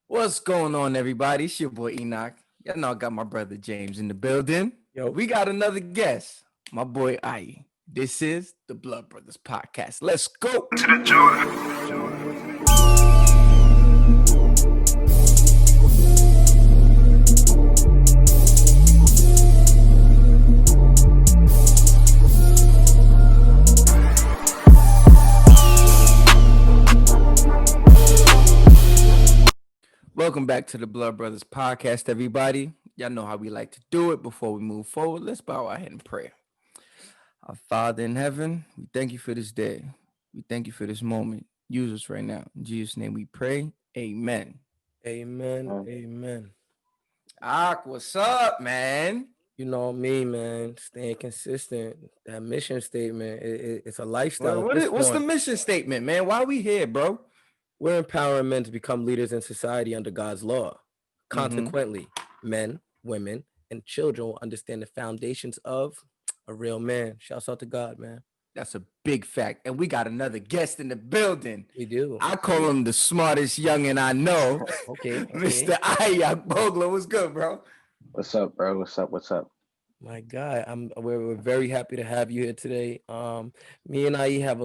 What's going on, everybody? It's your boy Enoch. Y'all know I got my brother James in the building. Yo, We got another guest, my boy Ai. This is the Blood Brothers Podcast. Let's go. To the joy. Welcome back to the Blood Brothers Podcast, everybody. Y'all know how we like to do it. Before we move forward, let's bow our head in prayer. Our Father in heaven, we thank you for this day. We thank you for this moment. Use us right now. In Jesus' name we pray. Amen. amen, amen. Ak, what's up, man? You know me, man. Staying consistent. That mission statement, it's a lifestyle at this What's the point. mission statement, man? Why we here, bro? We're empowering men to become leaders in society under God's law. Mm-hmm. Consequently, men, women, and children will understand the foundations of a real man. Shouts out to God, man. That's a big fact. And we got another guest in the building. We do. I call him the smartest youngin' I know. Okay. Mr. Ayak Bogler. What's good, bro? What's up, bro? What's up? My God, we're very happy to have you here today. Me and I have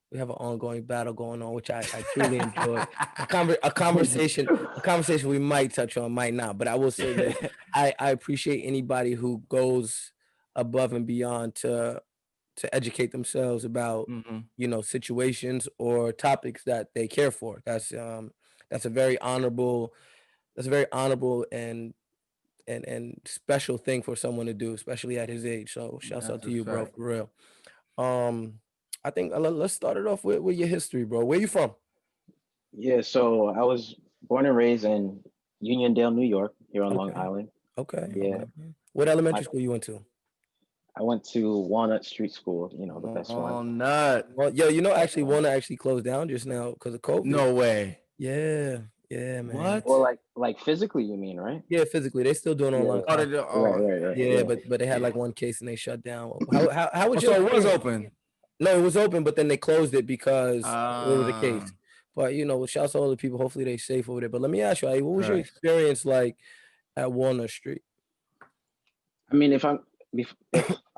we have an ongoing battle going on, which I truly enjoy. A conversation we might touch on, might not, but I will say this: I appreciate anybody who goes above and beyond to educate themselves about Mm-hmm. situations or topics that they care for. That's a very honorable and special thing for someone to do, especially at his age. So shouts out That's to a you, bro, fact. for real. Um, I think let's start it off with your history, bro. Where you from? Yeah, so I was born and raised in Uniondale, New York, here on Long Okay, Island. okay. Yeah, What my elementary school you went to? I went to Walnut Street School, the best one. Oh, nut. Well, yo, actually, Uh, one actually closed down just now because of COVID. No way. Yeah, yeah, man. well, What? like physically, you mean, right? Yeah, physically, they still doing Yeah, online yeah. Oh, classes. Right, oh, right, right. Yeah, Yeah. but they had yeah. like one case and they shut down. How Oh, was your so it was experience? open. No, it was open, but then they closed it because there was a Uh, case. But shouts to all the people. Hopefully they safe over there. But let me ask you, what was your Facts. experience like at Walnut Street? I mean, if I'm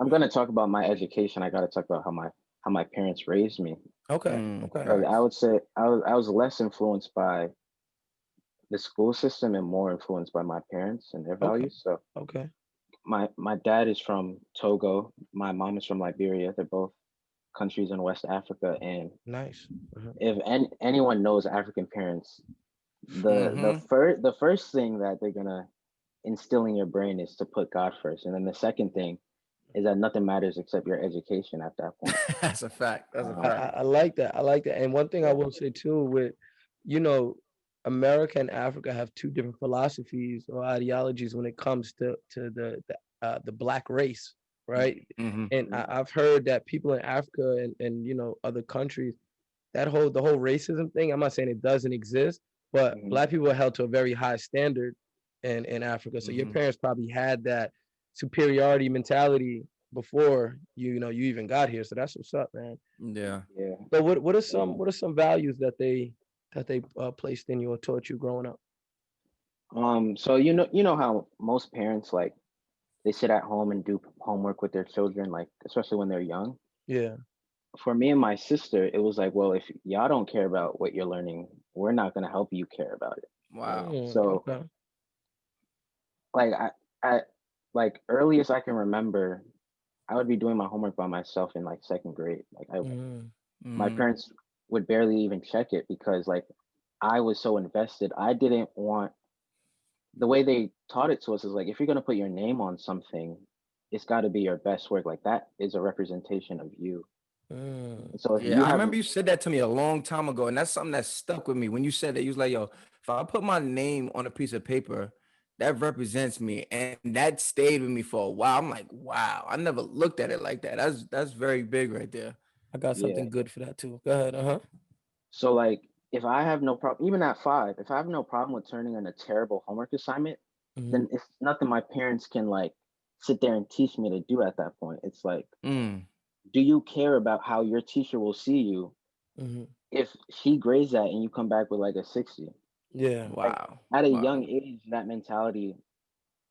gonna talk about my education, I got to talk about how my parents raised me. Okay, okay, Because I Facts. would say I was less influenced by the school system and more influenced by my parents and their okay, values. So okay. my dad is from Togo. My mom is from Liberia. They're both countries in West Africa. And Nice. Uh-huh. if anyone knows African parents, the Mm-hmm. first the first thing that they're gonna instill in your brain is to put God first, and then the second thing is that nothing matters except your education at that point. That's a fact. That's a I, Um, I fact. I like that. I like that. And one thing I yeah, will say too, with you know, America and Africa have two different philosophies or ideologies when it comes to the black race, right? Mm-hmm. And I've heard that people in Africa and other countries, the whole racism thing. I'm not saying it doesn't exist, but mhm. black people are held to a very high standard in Africa. So your Mm-hmm. parents probably had that superiority mentality before you even got here. So that's what's up, man. Yeah. Yeah. So what are some Yeah. values that they placed in you or taught you growing up? So you know how most parents like they sit at home and do homework with their children, like especially when they're young. Yeah. For me and my sister, it was like, well, if y'all don't care about what you're learning, we're not gonna help you care about it. Wow. So Okay. like I like earliest I can remember, I would be doing my homework by myself in like second grade. Mm, My Mm-hmm. parents would barely even check it because like I was so invested. I didn't want the way they taught it to us is like if you're gonna put your name on something, it's got to be your best work. Like that is a representation of you. mm. And so if Yeah, you I have remember you said that to me a long time ago, and that's something that stuck with me. When you said that, you was like, "Yo, if I put my name on a piece of paper, that represents me," and that stayed with me for a while. I'm like, "Wow, I never looked at it like that." That's very big right there. I got yeah. something good for that too. Go ahead. Uh-huh. So like if I have no problem, even at 5, if I have no problem with turning in a terrible homework assignment, Hmm. then it's nothing my parents can like sit there and teach me to do at that point. It's like, Mm. do you care about how your teacher will see you Hmm. if she grades that and you come back with like a 60? Yeah. Like Wow. at a Wow. young age, that mentality,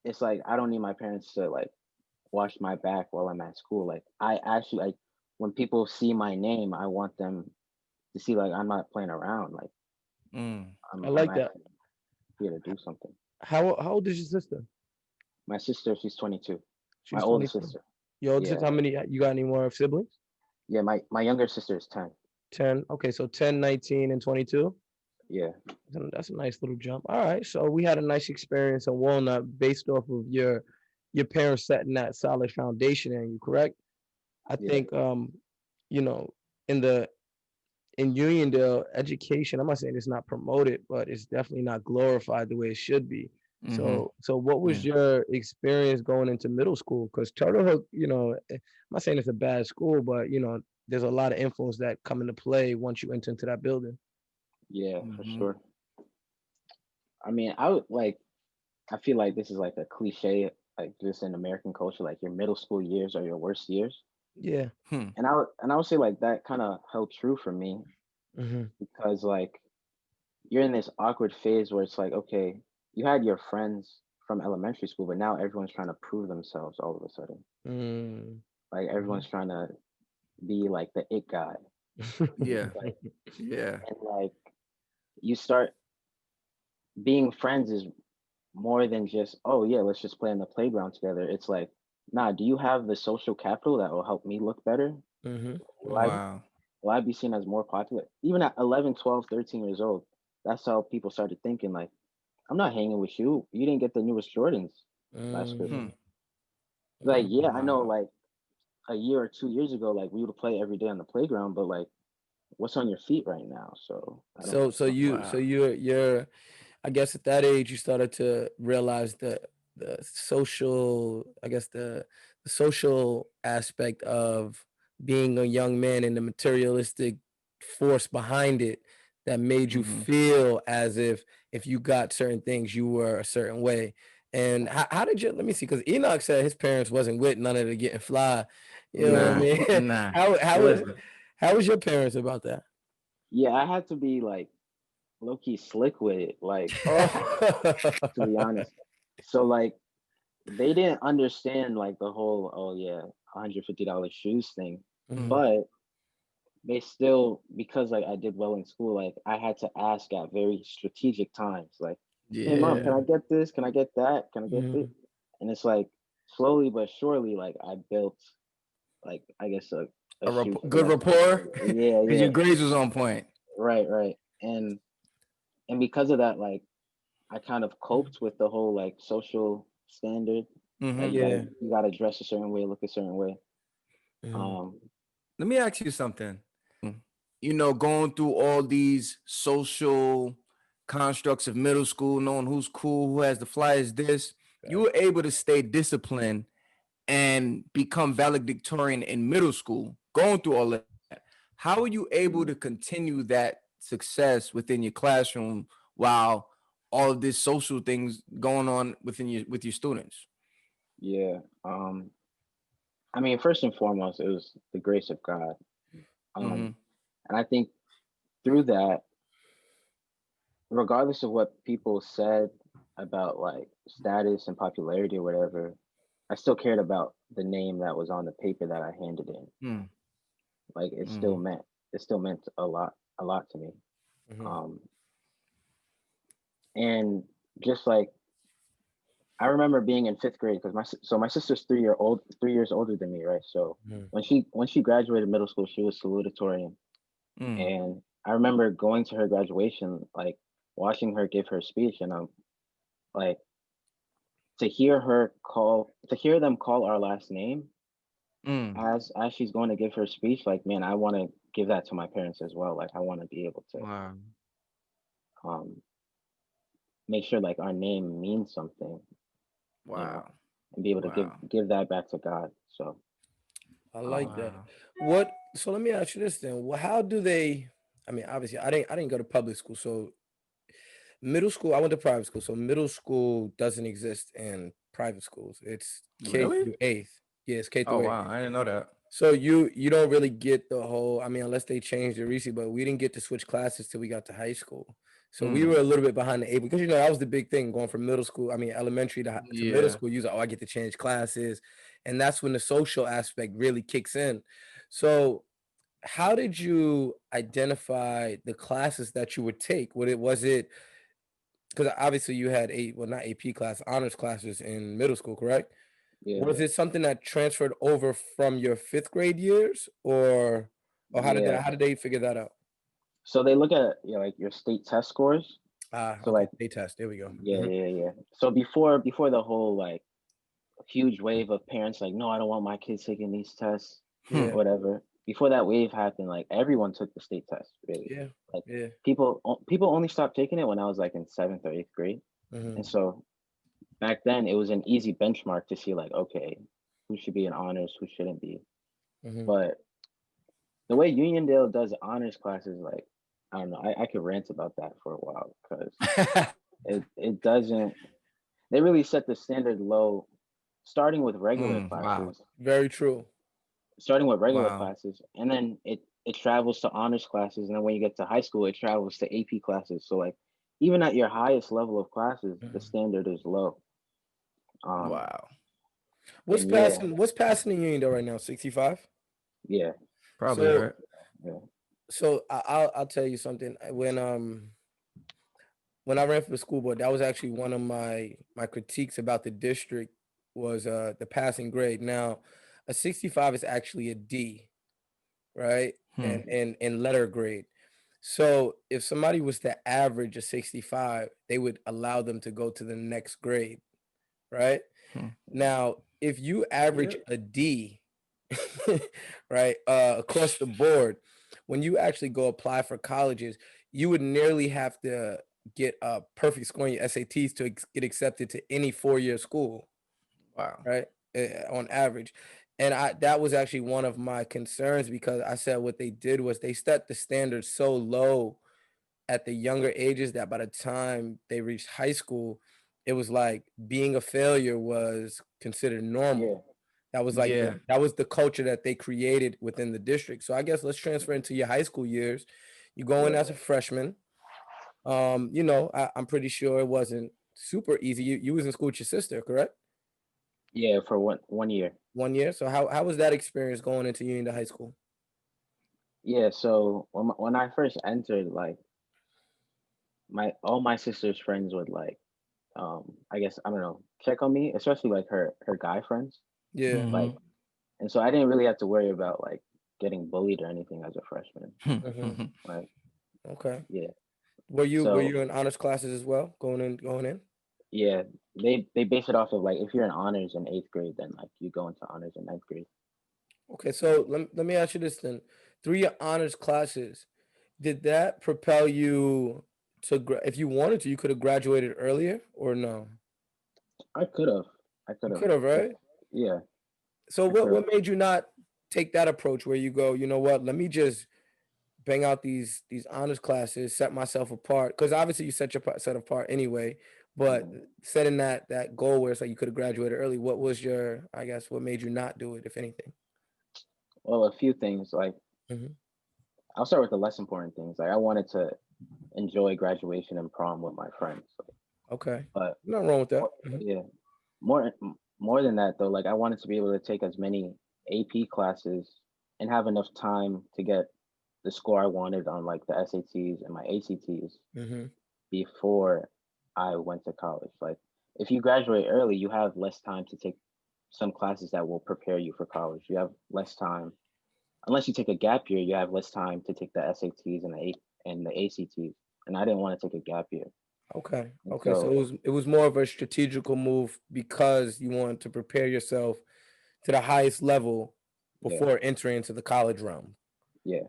it's like I don't need my parents to like watch my back while I'm at school. Like I actually like when people see my name, I want them to see like I'm not playing around. Like Mm. I I'm like that. actually here to do something. How old is your sister? My sister, she's 22. My She's oldest 22. sister. Your older Yeah. sister, how many you got any more siblings? Yeah, my younger sister is 10. 10. Okay, so 10, 19, and 22. Yeah. That's a nice little jump. All right. So we had a nice experience in Walnut based off of your parents setting that solid foundation in you, correct? I Yeah. think you know, in the in Uniondale, education, I'm not saying it's not promoted, but it's definitely not glorified the way it should be. Mm-hmm. So what was Yeah. your experience going into middle school? Because Turtle Hook, I'm not saying it's a bad school, but there's a lot of influence that come into play once you enter into that building. Yeah, for Mm-hmm. sure. I mean, I would like I feel like this is like a cliche, like just in American culture, like your middle school years are your worst years. Yeah. Hmm. And I would say like that kind of held true for me Hmm. because like you're in this awkward phase where it's like, okay, you had your friends from elementary school, but now everyone's trying to prove themselves all of a sudden. Mm. Like everyone's trying to be like the it guy. Yeah. Like Yeah. and like you start being friends is more than just, oh yeah, let's just play on the playground together. It's like, nah, do you have the social capital that will help me look better? Hmm. Will I Hmm. Wow. will I be seen as more popular? Even at 11, 12, 13 years old, that's how people started thinking like, I'm not hanging with you. You didn't get the newest Jordans last Hmm. Christmas. Hmm. Like, yeah, I know Wow. like a year or 2 years ago, like we would play every day on the playground, but like what's on your feet right now? So So so I don't you know. so Wow. you're I guess at that age you started to realize the social, I guess the social aspect of being a young man and the materialistic force behind it that made you Mm-hmm. feel as if you got certain things you were a certain way. And how did you, let me see, because Enoch said his parents wasn't with none of the getting fly. You know what I Nah. No. mean? Nah. It How wasn't. how was your parents about that? Yeah, I had to be like low key slick with it, like Oh. to be honest. So like they didn't understand like the whole oh yeah $150 shoes thing, Mhm. but they still because like I did well in school, like I had to ask at very strategic times, like, hey mom, Yeah. can I get this? Can I get that? Can I get this? Mhm. And it's like slowly but surely, like I built like I guess a shoe Good collection. rapport. Yeah, Because your yeah, grades was on point. right, right. And because of that, like I kind of coped with the whole like social standard that Mm-hmm. Yeah. you gotta dress a certain way, look a certain way. Mhm. Um, Let me ask you something. Going through all these social constructs of middle school, knowing who's cool, who has the flyers, this, you were able to stay disciplined and become valedictorian in middle school, going through all of that. How are you able to continue that success within your classroom while all of this social things going on with your students? yeah. I mean, first and foremost, it was the grace of God. Mm-hmm. Um, and I think through that, regardless of what people said about like status and popularity or whatever, I still cared about the name that was on the paper that I handed in. Like Mm-hmm. it still meant a lot to me. Mhm. Um, and just like I remember being in fifth grade because my sister's 3 years older than me, right? So Mhm. when she graduated middle school, she was salutatorian, Mm. and I remember going to her graduation, like watching her give her speech, and I'm like to hear them call our last name Mm. as she's going to give her speech, like man, I want to give that to my parents as well. Like I want to be able to Wow. um make sure like our name means something, you know, Wow. and be able to give Wow. give that back to God. So I like um that. Wow. What? So let me ask you this then. How do they? I mean, obviously, I didn't go to public school, so middle school. I went to private school, so middle school doesn't exist in private schools. It's K Really? through eighth. Yeah, it's K Oh through eighth. wow. I didn't know that. So you don't really get the whole. I mean, unless they changed the receipt, but we didn't get to switch classes till we got to high school. So we were a little bit behind the eight because that was the big thing going from middle school. I mean, elementary to middle Yeah. school. You was like, oh, I get to change classes, and that's when the social aspect really kicks in. So, how did you identify the classes that you would take? Was it because obviously you had not AP class, honors classes in middle school, correct? Yeah, Was it something that transferred over from your fifth grade years, or yeah. how did they figure that out? So they look at like your state test scores. Ah, So okay, like, they test. There we go. yeah, yeah, yeah. So before the whole like huge wave of parents like, no, I don't want my kids taking these tests Yeah, or whatever. Before that wave happened, like everyone took the state test, really. yeah, Like yeah. people only stopped taking it when I was like in seventh or eighth grade. Hmm. And so back then it was an easy benchmark to see like, okay, who should be in honors, who shouldn't be. Hmm. But the way Uniondale does honors classes, like, I don't know, I could rant about that for a while because it doesn't, they really set the standard low, starting with regular Wow. classes, Very true. Wow. and then it travels to honors classes, and then when you get to high school, it travels to AP classes. So like, even at your highest level of classes, the Mhm. standard is low. Um, Wow. What's and yeah, passing? What's passing in Union right now? 65. yeah, Probably So right. yeah, I'll tell you something. When I ran for the school board, that was actually one of my critiques about the district was the passing grade. Now, a 65 is actually a D, right? Hmm. And letter grade. So if somebody was to average a 65, they would allow them to go to the next grade, right? Hmm. Now, if you Yeah. average a D, right, across the board, when you actually go apply for colleges, you would nearly have to get a perfect score in your SATs to get accepted to any 4-year school, Wow. right? On average. And that was actually one of my concerns because I said what they did was they set the standard so low at the younger ages that by the time they reached high school, it was like being a failure was considered yeah, normal. That was like Yeah. that was the culture that they created within the district. So I guess let's transfer into your high school years. You go in yeah, as a freshman. I'm pretty sure it wasn't super easy. You was in school with your sister, correct? yeah. For one year. 1 year. So how was that experience going into Union to high school? Yeah, so when I first entered, like my all my sister's friends would like, I guess I don't know, check on me, especially like her guy friends, Yeah. like, Mm-hmm. and so I didn't really have to worry about like getting bullied or anything as a freshman, Hmm. like, Okay. yeah. Were So you in honors classes as well, going in? yeah, they base it off of like if you're in honors in eighth grade, then like you go into honors in ninth grade. Okay, so let me ask you this then. Through your honors classes, did that propel you to, if you wanted to, you could have graduated earlier or no? I could have, I could You have, could have, if right? yeah, So I could have. what made you not take that approach where you go, you know what, let me just bang out these honors classes, set myself apart? Because obviously you set apart anyway, but Mhm. setting that goal where it's like you could have graduated early, what was your, I guess, what made you not do it, if anything? Well, a few things. Like Hmm. I'll start with the less important things. Like I wanted to enjoy graduation and prom with my friends. Okay. But Nothing wrong with that. more, yeah, more than that though, like I wanted to be able to take as many AP classes and have enough time to get the score I wanted on like the SATs and my ACTs Hmm. before I went to college. Like if you graduate early, you have less time to take some classes that will prepare you for college. You have less time unless you take a gap year, you have less time to take the SATs and the ACTs. And I didn't want to take a gap year. Okay. And Okay. So so it was more of a strategical move because you wanted to prepare yourself to the highest level yeah, before entering into the college realm. yeah,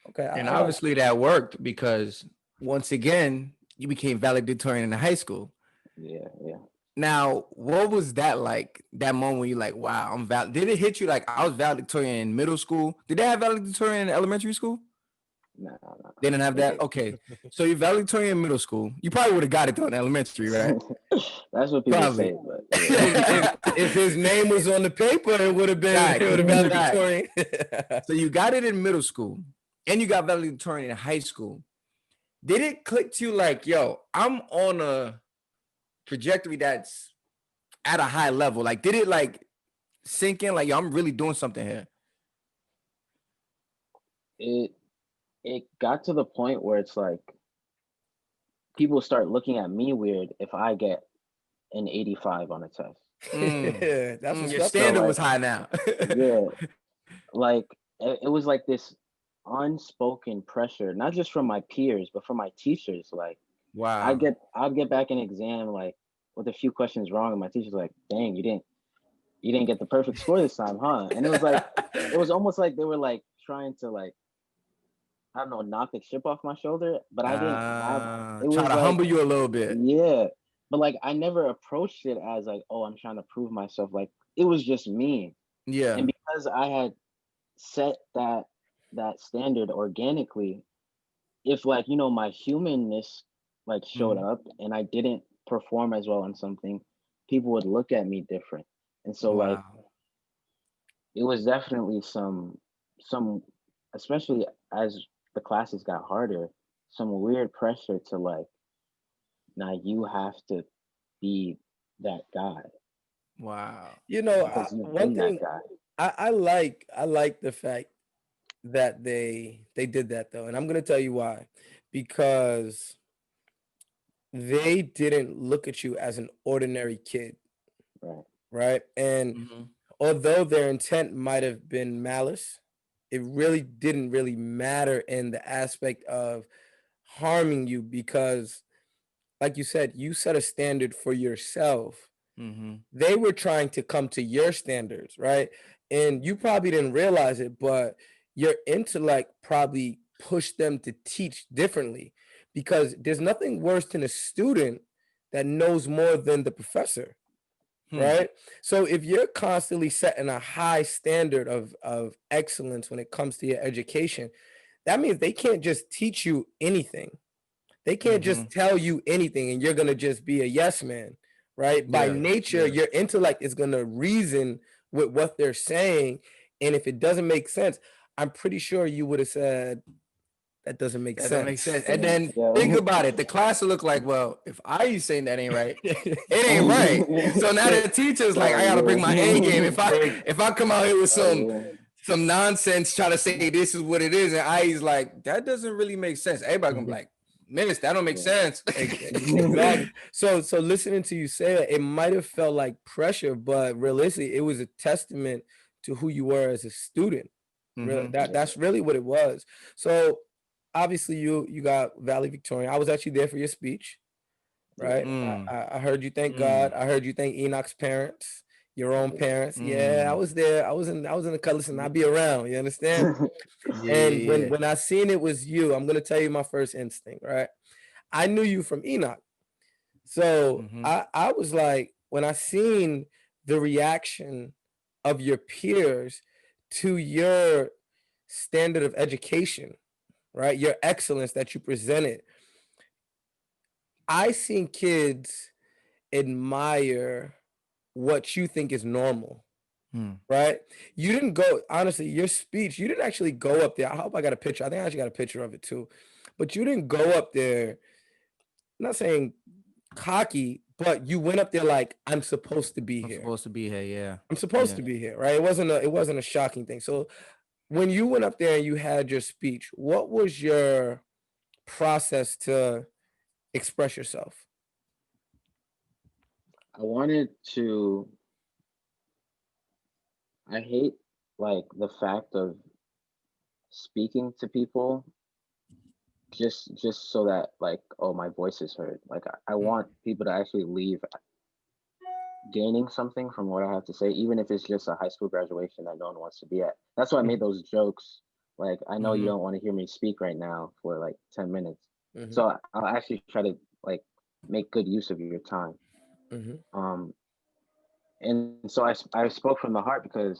Okay. And I got obviously that worked because once again, you became valedictorian in high school. yeah, yeah. Now, what was that like? That moment when you're like, wow, I'm val. Did it hit you like I was valedictorian in middle school? Did they have valedictorian in elementary school? No, no, They didn't have they that? did. Okay. So you're valedictorian in middle school. You probably would have got it though in elementary, right? That's what people Probably. say, but yeah. if his name was on the paper, it would have been it Facts. would have been Facts. valedictorian. So you got it in middle school and you got valedictorian in high school. did it click to you like, yo, I'm on a trajectory that's at a high level? Like, did it like sink in? Like, yo, I'm really doing something here. It it got to the point where it's like people start looking at me weird if I get an 85 on a test. That's what's Your up So standard though. like, was high now. yeah, like it was like this unspoken pressure, not just from my peers, but from my teachers. Like Wow. I'd get back an exam like with a few questions wrong, and my teacher's like, "Dang, you didn't get the perfect score this time, huh?" And it was almost like they were like trying to like, I don't know, knock the chip off my shoulder, but I didn't have. It Try was to like, humble you a little bit. yeah, but like I never approached it as like, oh, I'm trying to prove myself. Like it was just me, Yeah. and because I had set that standard organically, if like my humanness like showed Mhm. up and I didn't perform as well on something, people would look at me different. And so like Wow. it was definitely some especially as the classes got harder, some weird pressure to like, now you have to be that guy Wow. You know, Wow. because you've one been that thing guy. I like the fact that they did that though, and I'm gonna tell you why. Because they didn't look at you as an ordinary kid, Right. right? And Mhm. although their intent might have been malice, it really didn't really matter in the aspect of harming you because, like you said, you set a standard for yourself. Mhm. They were trying to come to your standards, right? And you probably didn't realize it, but your intellect probably pushed them to teach differently because there's nothing worse than a student that knows more than the professor, Hmm. right? So if you're constantly setting a high standard of excellence when it comes to your education, that means they can't just teach you anything. They can't just Mhm. tell you anything and you're going to just be a yes man, right? By Yeah. nature, Yeah. your intellect is going to reason with what they're saying. And if it doesn't make sense, I'm pretty sure you would have said, that doesn't make That don't make sense. sense. And Yeah. then think Yeah. about it. The class will look like, well, if I saying that ain't right, it ain't right. So now the teacher's like, I gotta bring Oh my A game. yeah. If I come out here with Oh yeah. some nonsense, try to say this is what it is, and I's like, that doesn't really make sense. Everybody gonna be like, Miss, that don't make Yeah. sense. Exactly. So listening to you say that, it might have felt like pressure, but realistically, it was a testament to who you were as a student. Really, Mm-hmm. that Yeah. that's really what it was. So obviously, you got Valley Victorian. I was actually there for your speech, Yeah. right? Mm, I heard you thank mm, God. I heard you thank Enoch's parents, your own Yeah. parents. Yeah, I mm. was there. I was in the color. Listen, I'll be around. You understand? Yeah, And yeah, when yeah. when I seen it was you, I'm gonna tell you my first instinct, right? I knew you from Enoch. So Mm-hmm. I was like, when I seen the reaction of your peers to your standard of education, right? Your excellence that you presented, I seen kids admire what you think is normal, Mm. right? You didn't go, honestly, your speech, you didn't actually go up there. I hope I got a picture. I think I actually got a picture of it too. But you didn't go up there, I'm not saying cocky, but you went up there like, I'm supposed to be I'm here. supposed to be here. Yeah, I'm supposed yeah. to be here, right? It wasn't a shocking thing. So when you went up there and you had your speech, what was your process to express yourself? I wanted to. I hate like the fact of speaking to people just so that like, oh, my voice is heard. Like I want people to actually leave gaining something from what I have to say, even if it's just a high school graduation that no one wants to be at. That's why I made those jokes. Like, I know you Mm-hmm. don't want to hear me speak right now for like 10 minutes. Mm-hmm, So I'll actually try to like make good use of your time. mm-hmm. Um, and so I spoke from the heart because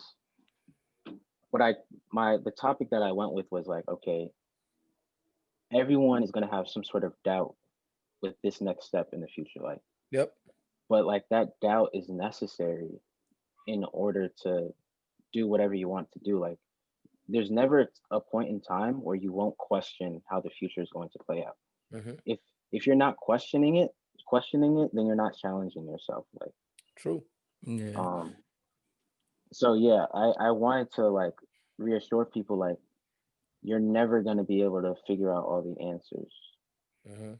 what I my the topic that I went with was like, okay, everyone is gonna have some sort of doubt with this next step in the future, like, Yep. but like that doubt is necessary in order to do whatever you want to do. Like, there's never a point in time where you won't question how the future is going to play out. Hmm. If you're not questioning it, then you're not challenging yourself. Like, True. Yeah. um, so yeah, I wanted to like reassure people like you're never gonna be able to figure out all the answers, Hmm.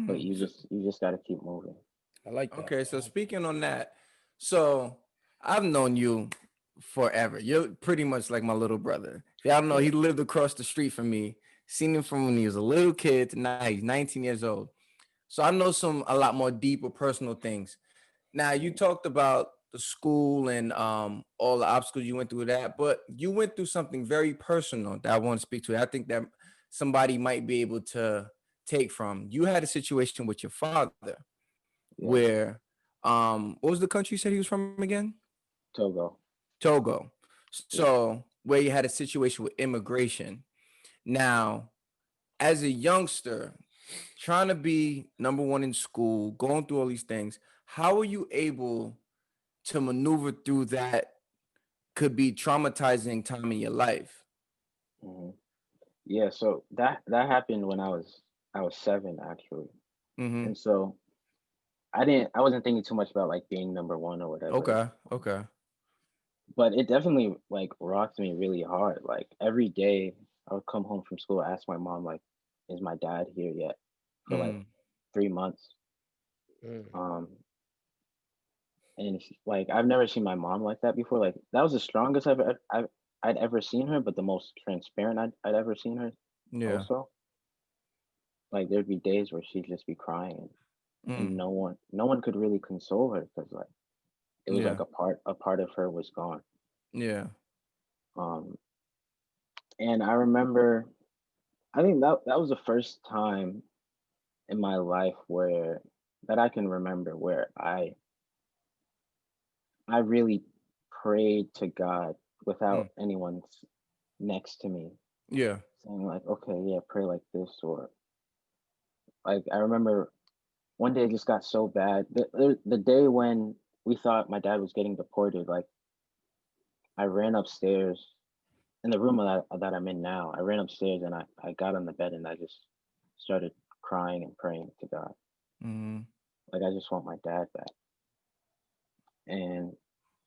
but Mm. you just got to keep moving. I like that. Okay, so speaking on that, so I've known you forever. You're pretty much like my little brother. If y'all know, Yeah, he lived across the street from me. Seen him from when he was a little kid to now he's 19 years old. So I know some a lot more deeper personal things. Now you talked about the school and all the obstacles you went through with that, but you went through something very personal that I want to speak to. I think that somebody might be able to take from. You had a situation with your father yeah. where what was the country you said he was from again? Togo. Togo. Yeah. So where you had a situation with immigration. Now, as a youngster, trying to be number one in school, going through all these things, how are you able to maneuver through that could be traumatizing time in your life? hmm Yeah. So that happened when I was 7 actually, Mm-hmm. and so I wasn't thinking too much about like being number one or whatever. Okay. Okay. But it definitely like rocked me really hard. Like every day I would come home from school, ask my mom like, "Is my dad here yet?" For like Mm. 3 months. Mm. Um, and like I've never seen my mom like that before. Like that was the strongest I'd ever seen her, but the most transparent I'd ever seen her. Yeah. Also, like there'd be days where she'd just be crying, and Mm. no one could really console her because like it was Yeah. like a part of her was gone. Yeah. Um, and I remember, I think that was the first time in my life where that I can remember where I really prayed to God Mm. without anyone next to me Yeah. saying like, okay, yeah, pray like this, or like I remember one day it just got so bad. The day when we thought my dad was getting deported, like I ran upstairs in the room that I'm in now. I ran upstairs and I got on the bed and I just started crying and praying to God. Mm. Like I just want my dad back. And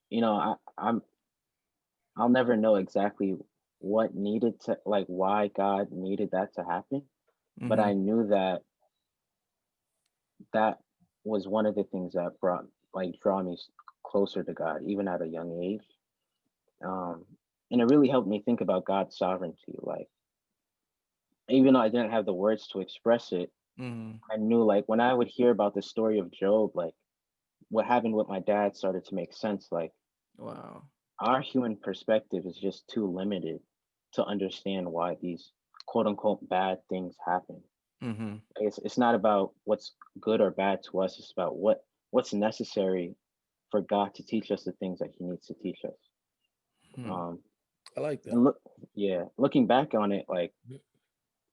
you know, I'll never know exactly what needed to like why God needed that to happen, but Mm-hmm. I knew that that was one of the things that brought like draw me closer to God even at a young age. Um and it really helped me think about God's sovereignty. Like even though I didn't have the words to express it, Mm-hmm. I knew like when I would hear about the story of Job, like what happened with my dad started to make sense. Like Wow. our human perspective is just too limited to understand why these quote unquote bad things happen. Mm-hmm. It's not about what's good or bad to us. It's about what's necessary for God to teach us the things that He needs to teach us. Mm. Um, I like and that. look, yeah, looking back on it, like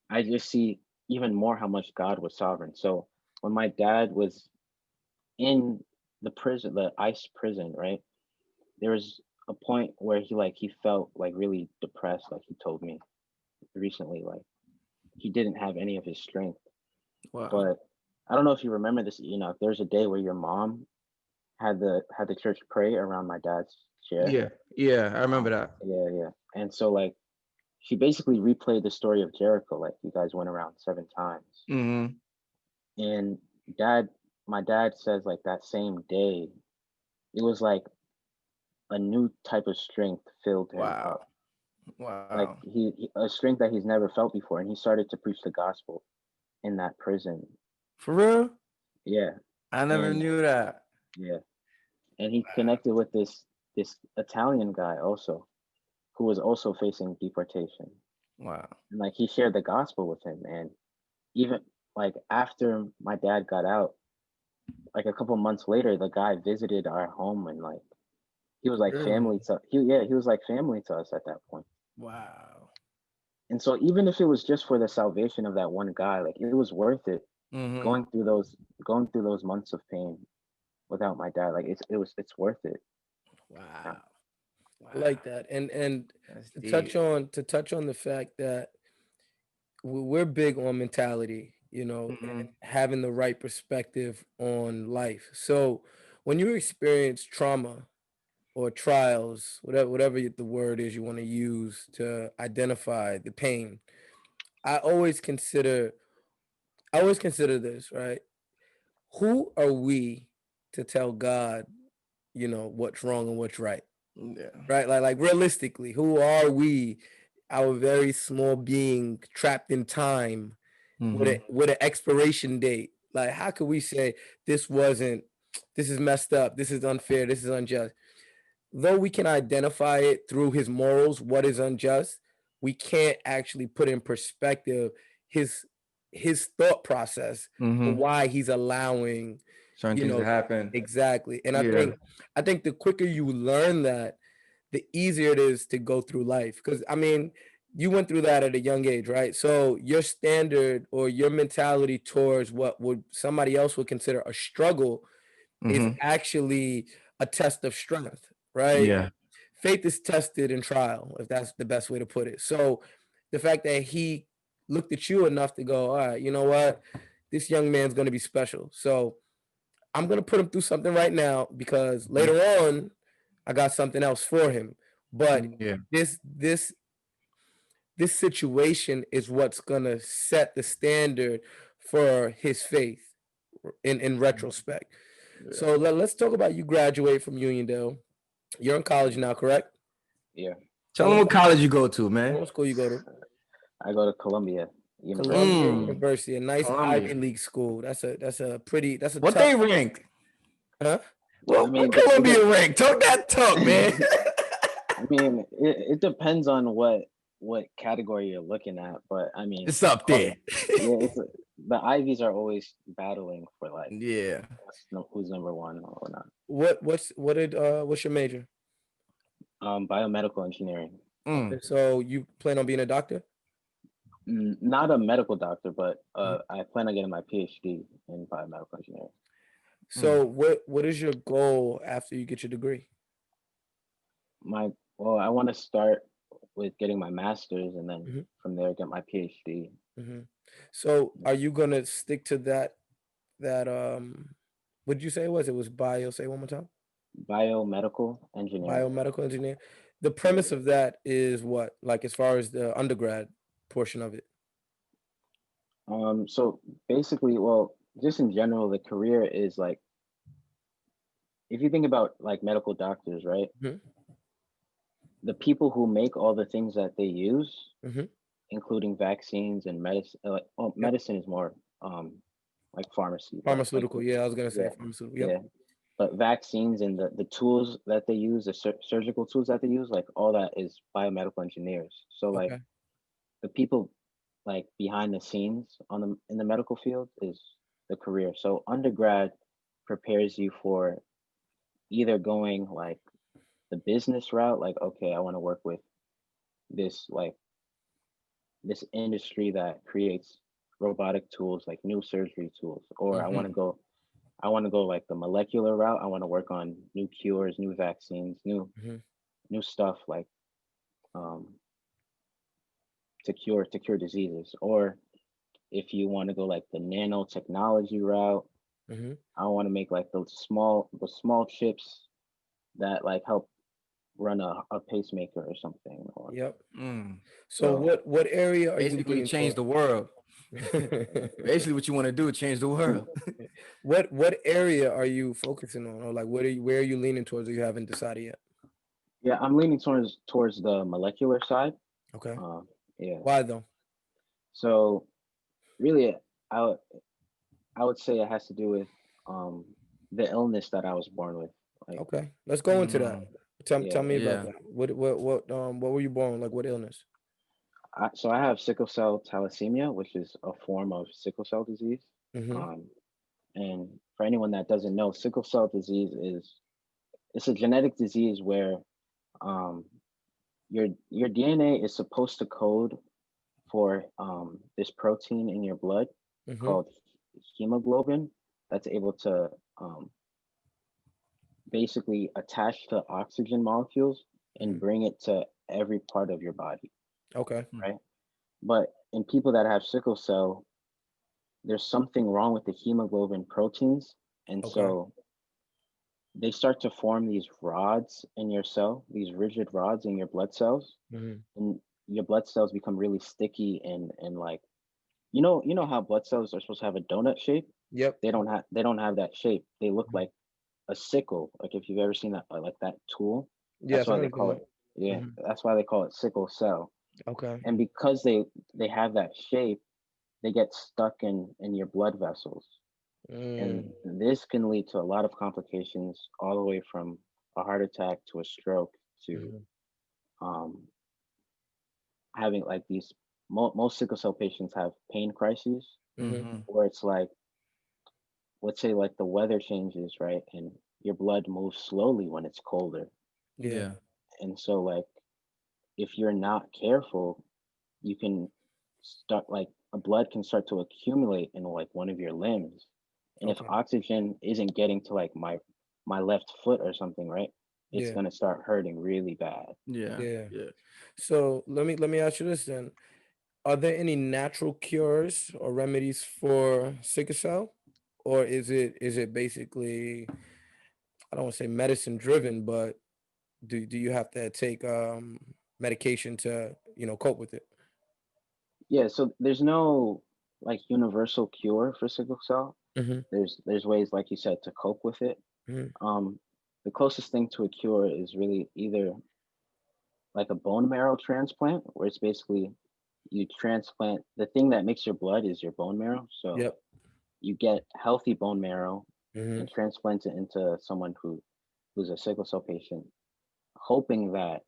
I just see even more how much God was sovereign. So when my dad was in the prison, the ICE prison, right? There was a point where he felt like really depressed, like he told me recently, like he didn't have any of his strength. Wow. But I don't know if you remember this, there's a day where your mom had the church pray around my dad's chair. Yeah. Yeah. I remember that. Yeah, yeah. And so like she basically replayed the story of Jericho, like you guys went around 7 times. Mm-hmm. And dad my dad says like that same day, it was like a new type of strength filled him Wow. up. Like Wow. a strength that he's never felt before, and he started to preach the gospel in that prison. For real? Yeah. I never And knew that. yeah, and he Wow. connected with this Italian guy also who was also facing deportation. Wow. And like he shared the gospel with him, and even like after my dad got out, like a couple months later, the guy visited our home, and like he was like Really? family to he yeah, he was like family to us at that point. Wow. And so even if it was just for the salvation of that one guy, like it was worth it Mm-hmm. going through those months of pain without my dad. Like it's worth it. Yeah. Wow. I like Wow. that. And That's to touch deep. on to touch on the fact that we're big on mentality. Mhm. and having the right perspective on life. So when you experience trauma or trials, whatever the word is you want to use to identify the pain, I always consider this, right? Who are we to tell God, what's wrong and what's right? Yeah. Right? Like realistically, who are we, our very small being trapped in time with Mhm. an expiration date? Like, how could we say this is messed up, this is unfair, this is unjust? Though we can identify it through his morals, what is unjust, we can't actually put in perspective his thought process for Mhm. why he's allowing, Certain you things to know, happen. exactly. And Yeah. I think the quicker you learn that, the easier it is to go through life. Because I mean, you went through that at a young age, right? So your standard or your mentality towards what would somebody else would consider a struggle is Mhm. actually a test of strength, right? Yeah. Faith is tested in trial, if that's the best way to put it. So the fact that he looked at you enough to go, all right, you know what? This young man's going to be special. So I'm going to put him through something right now because Mhm. later on, I got something else for him. But Yeah. this this this situation is what's going to set the standard for his faith in retrospect. Yeah. So let's talk about you graduate from Uniondale. You're in college now, correct? Yeah. Tell Tell them us what college you go to, tell man. what school you go to. I go to Columbia University. Columbia Mm. University, a nice Ivy Columbia. League school. That's a What they tough, ranked? huh? I What mean, it, Columbia ranked? Talk that talk, man. I mean, it depends on what category you're looking at, but I mean, It's up oh, there. yeah, the Ivies are always battling for like Yeah. who's number one or not. What's your major? Biomedical engineering. Mm. Okay, so you plan on being a doctor? Not a medical doctor, but Mhm. I plan on getting my PhD in biomedical engineering. Mm. So what is your goal after you get your degree? My Well, I want to start with getting my master's and then Hmm. from there get my PhD. Hmm. So are you gonna stick to that what did you say it was? It was bio, say it one more time. Biomedical engineering. Biomedical engineer. The Yeah. premise of that is what? Like as far as the undergrad portion of it. So basically, well, just in general, the career is like if you think about like medical doctors, right? Hmm. The people who make all the things that they use, Hmm. including vaccines and medicine, like Yep. medicine is more like pharmacy, but like Pharmaceutical. Yeah, I was gonna say yeah, pharmaceutical. Yep. yeah. But vaccines and the tools that they use, the surgical tools that they use, like all that is biomedical engineers. So like Okay. the people like behind the scenes in the medical field is the career. So undergrad prepares you for either going like the business route, like okay, I want to work with this like this industry that creates robotic tools like new surgery tools, or Mm-hmm. I want to go like the molecular route. I want to work on new cures, new vaccines, Hmm. new stuff like um to cure diseases. Or if you want to go like the nanotechnology route, Hmm. I want to make like the small chips that like help run a pacemaker or something. Or Yep. Mm. So so what area are you Basically, leaning change toward? the world. Basically, what you want to do is change the world. What area are you focusing on, or like where are you leaning towards, or you haven't decided yet? yeah, I'm leaning towards the molecular side. Okay. Um, yeah. Why though? So really, I would I would say it has to do with um the illness that I was born with. Like Okay, let's go into that. Mm. Tell yeah, me about Yeah. that. What were you born with? Like what illness? so I have sickle cell thalassemia, which is a form of sickle cell disease. Mm-hmm. Um, and for anyone that doesn't know, sickle cell disease is it's a genetic disease where um your DNA is supposed to code for this protein in your blood Mm-hmm. called hemoglobin that's able to um, basically attach to oxygen molecules Mm-hmm. and bring it to every part of your body, Okay. right? But in people that have sickle cell, there's something wrong with the hemoglobin proteins, and Okay. so they start to form these rods in your cell, these rigid rods in your blood cells, Hmm. and your blood cells become really sticky and like you know how blood cells are supposed to have a donut shape? Yep. They don't have that shape. They look Mhm. like a sickle. Like if you've ever seen that like that tool, that's Yes, I why know they what you're call talking it, yeah, about. that's why they call it sickle cell. Okay. And because they have that shape, they get stuck in your blood vessels. And Mm, this can lead to a lot of complications all the way from a heart attack to a stroke to mhm, um, having like these most sickle cell patients have pain crises mhm. Mm-hmm. where it's like, let's say like the weather changes, right? And your blood moves slowly when it's colder. Yeah. Yeah. And so like if you're not careful, you can start like a blood can start to accumulate in like one of your limbs. And if Okay. oxygen isn't getting to like my left foot or something, right? It's Yeah. gonna start hurting really bad. Yeah. Yeah. Yeah. So let me ask you this then. Are there any natural cures or remedies for sickle cell? Or is it basically, I don't want to say medicine driven, but do you have to take medication to, cope with it? Yeah, so there's no like universal cure for sickle cell. Hmm. There's ways, like you said, to cope with it. Hmm. Um, the closest thing to a cure is really either like a bone marrow transplant, where it's basically you transplant the thing that makes your blood is your bone marrow. So Yep. you get healthy bone marrow Hmm. and transplant it into someone who's a sickle cell patient, hoping that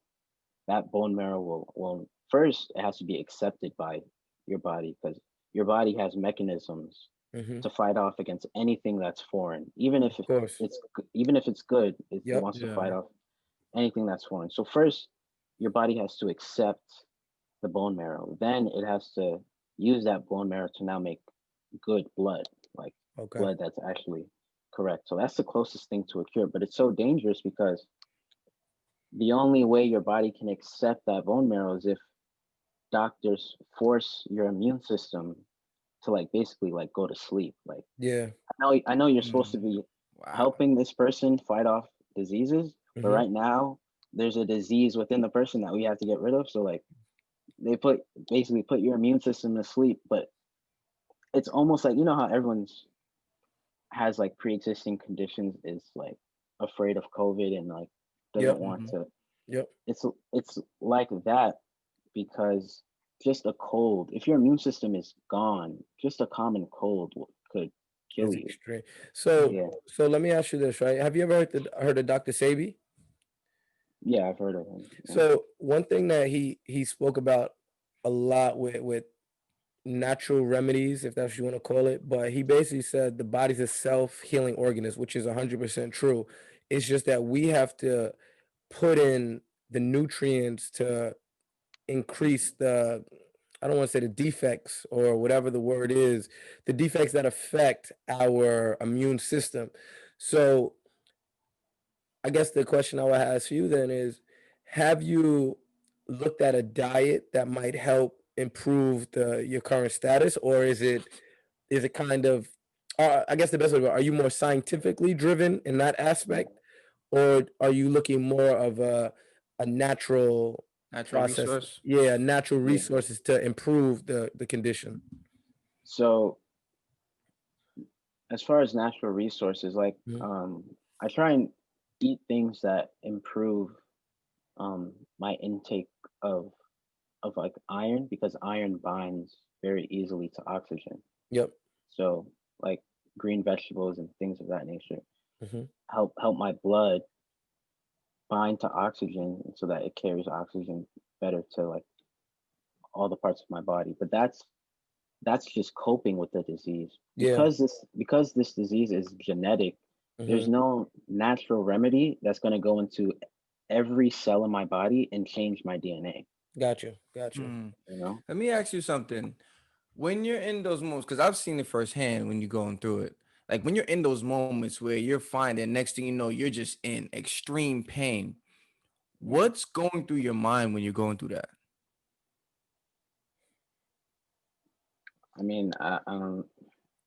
that bone marrow will first it has to be accepted by your body because your body has mechanisms Hmm. to fight off against anything that's foreign, even if Of course. even if it's good, it Yep. wants to Yeah. fight off anything that's foreign. So first, your body has to accept the bone marrow. Then it has to use that bone marrow to now make good blood, like Okay. blood that's actually correct. So that's the closest thing to a cure, but it's so dangerous because the only way your body can accept that bone marrow is if doctors force your immune system to like basically like go to sleep. Like Yeah. I know you're supposed to Mm. be Wow. helping this person fight off diseases, but Hmm. right now there's a disease within the person that we have to get rid of. So like they basically put your immune system to sleep, but it's almost like you know how everyone's has like pre-existing conditions is like afraid of COVID and like doesn't Yep. want Mm-hmm. to. Yep. It's like that because just a cold, if your immune system is gone, just a common cold could kill It's you. extreme. So Yeah, so let me ask you this, right? Have you ever heard of Dr. Sabi? yeah, I've heard of him. Yeah. So one thing that he spoke about a lot with natural remedies, if that's what you want to call it, but he basically said the body's a self-healing organism, which is 100% true. It's just that we have to put in the nutrients to increase the, I don't want to say the defects or whatever the word is, the defects that affect our immune system. So I guess the question I would ask you then is, have you looked at a diet that might help improve your current status, or is it kind of, I guess the best way to, are you more scientifically driven in that aspect, or are you looking more of a natural Natural process? resource. Yeah, natural Yeah. resources to improve the condition. So as far as natural resources, like Mhm. I try and eat things that improve my intake of like iron because iron binds very easily to oxygen. Yep. So like green vegetables and things of that nature Hmm. help my blood bind to oxygen so that it carries oxygen better to like all the parts of my body. But that's just coping with the disease Yeah. because this disease is genetic. Hmm. There's no natural remedy that's going to go into every cell in my body and change my DNA. Got you. Got you. Mm. You know, Let me ask you something. When you're in those moments, because I've seen it firsthand when you're going through it, like when you're in those moments where you're finding, next thing you know, you're just in extreme pain. yeah. What's going through your mind when you're going through that? I mean, I don't.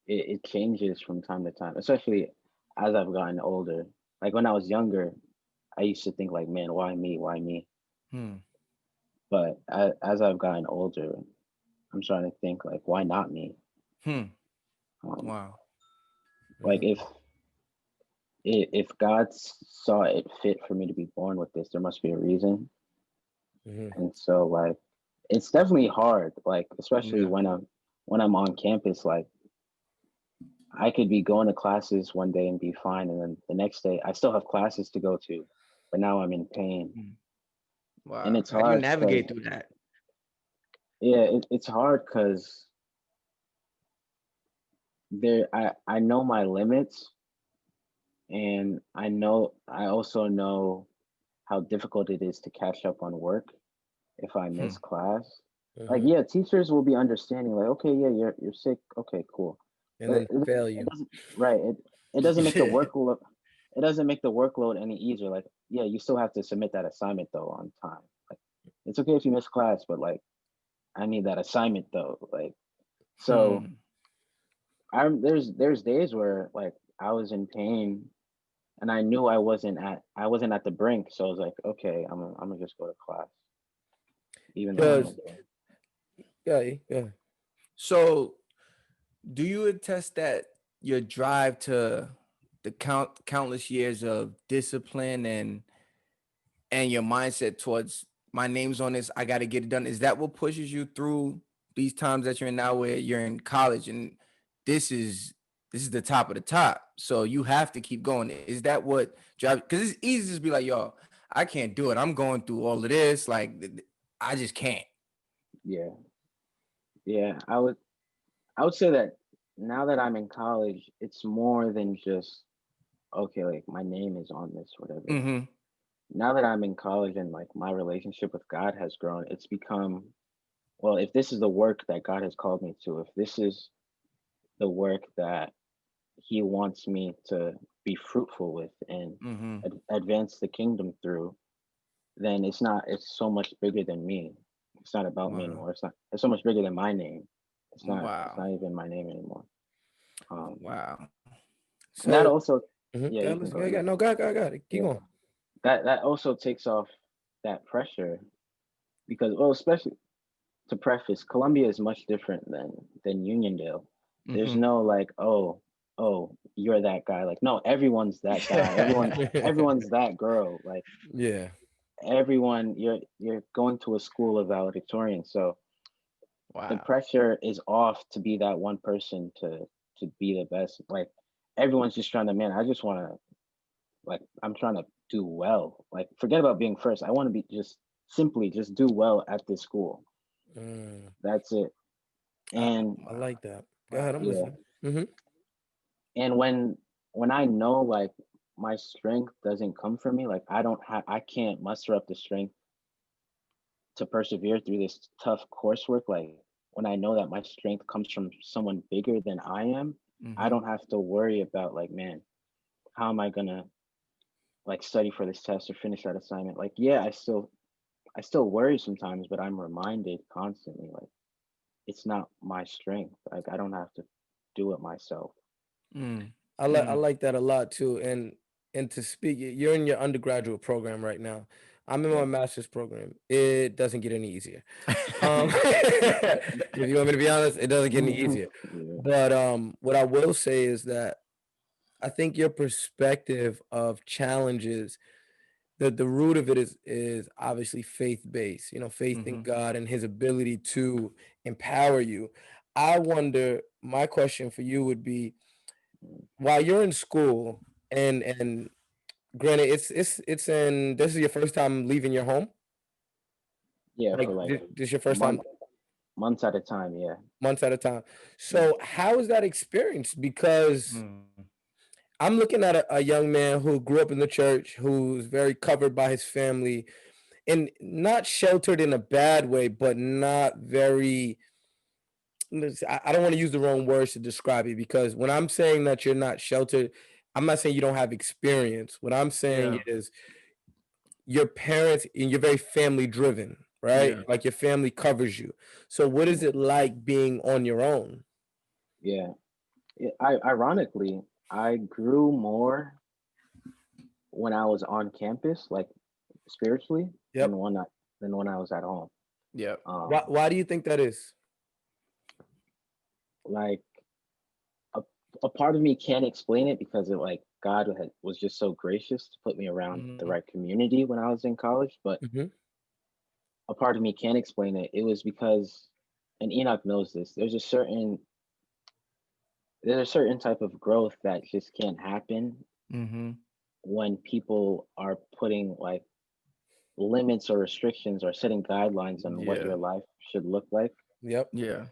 it changes from time to time, especially as I've gotten older. Like when I was younger, I used to think like, man, why me? Why me? Hmm. But as I've gotten older, I'm trying to think like, why not me? Hmm. Um, Wow. like Mhm, if God saw it fit for me to be born with this, there must be a reason. mhm. And so like, it's definitely hard. Like especially Yeah. when I'm on campus, like I could be going to classes one day and be fine, and then the next day I still have classes to go to, but now I'm in pain, Hmm. and Wow. it's How do you hard because navigate through that? yeah, it's hard because I know my limits, and I also know how difficult it is to catch up on work if I Hmm. miss class. Like Mhm. yeah, teachers will be understanding, like okay, yeah, you're sick, okay, cool, And but then fail it you. doesn't right. It doesn't make the workload. It doesn't make the workload any easier. Like yeah, you still have to submit that assignment though on time. Like it's okay if you miss class, but like I need that assignment though. Like so Hmm. there's days where like I was in pain and I knew I wasn't at the brink, so I was like, okay, I'm gonna just go to class, even though I'm Because in pain. yeah. So, do you attest that your drive to the countless years of discipline and your mindset towards my name's on this, I got to get it done, is that what pushes you through these times that you're in now, where you're in college and this is this is the top of the top, so you have to keep going? Is that what drives? Because it's easy to just be like, yo, I can't do it, I'm going through all of this, like I just can't. Yeah, yeah. I would say that now that I'm in college, it's more than just okay, like my name is on this, whatever. Mm-hmm. Now that I'm in college and like my relationship with God has grown, it's become, well, if this is the work that God has called me to, if this is the work that He wants me to be fruitful with and Mm-hmm. advance the kingdom through, then it's so much bigger than me. It's not about me Wow. anymore. It's so much bigger than my name. It's Wow. not even my name anymore. Um, Wow. and that So also, mhm. yeah, Yeah, you can let's go. go. Yeah, no, got it. Keep Yeah, going. that also takes off that pressure because, well, especially to preface, Columbia is much different than Uniondale. There's Mm-hmm. no like, oh, you're that guy. Like, no, everyone's that guy. Everyone's that girl. Like, Yeah. everyone, you're going to a school of valedictorian, so the Wow. pressure is off to be that one person to be the best. Like, everyone's just trying to, man, I just want to like I'm trying to do well. Like forget about being first. I want to be just simply just do well at this school. Mm, That's it. I, And I Wow. like that. Go ahead. Wow. I'm yeah, listening. Hmm. and when I know like my strength doesn't come from me, like I can't muster up the strength to persevere through this tough coursework. Like when I know that my strength comes from someone bigger than I am, I Mm-hmm. don't have to worry about like, man, how am I gonna like study for this test or finish that assignment? Like, yeah, I still worry sometimes, but I'm reminded constantly, like, it's not my strength. Like, I don't have to do it myself. Mm. I Mm. like that a lot too. And to speak, you're in your undergraduate program right now. I'm in my Yeah. master's program. It doesn't get any easier. If you want me to be honest, it doesn't get any easier. Yeah. But what I will say is that I think your perspective of challenges, the root of it is obviously faith based. You know, faith in Mm-hmm. God and His ability to empower you. I wonder. My question for you would be, while you're in school, and granted, it's in this is your first time leaving your home. Yeah, Like for like this your first time month months at a time. Yeah. months at a time. Yeah. So how is that experience? Because Mm. I'm looking at a young man who grew up in the church, who's very covered by his family, and not sheltered in a bad way, but not very. I don't want to use the wrong words to describe it, because when I'm saying that you're not sheltered, I'm not saying you don't have experience. What I'm saying Yeah. is your parents and you're very family driven, right? Yeah. Like your family covers you. So what is Yeah. it like being on your own? Yeah. Ironically, I grew more when I was on campus, like spiritually, Yep. than when I was at home. Yep. Why do you think that is? Like a, a part of me can't explain it because was just so gracious to put me around the Mm-hmm. right community when I was in college. But Mm-hmm. a part of me can't explain it. It was because, and Enoch knows this. There's a certain type of growth that just can't happen Mm-hmm. when people are putting like limits or restrictions or setting guidelines on what Yeah. your life should look like. Yep. Yeah.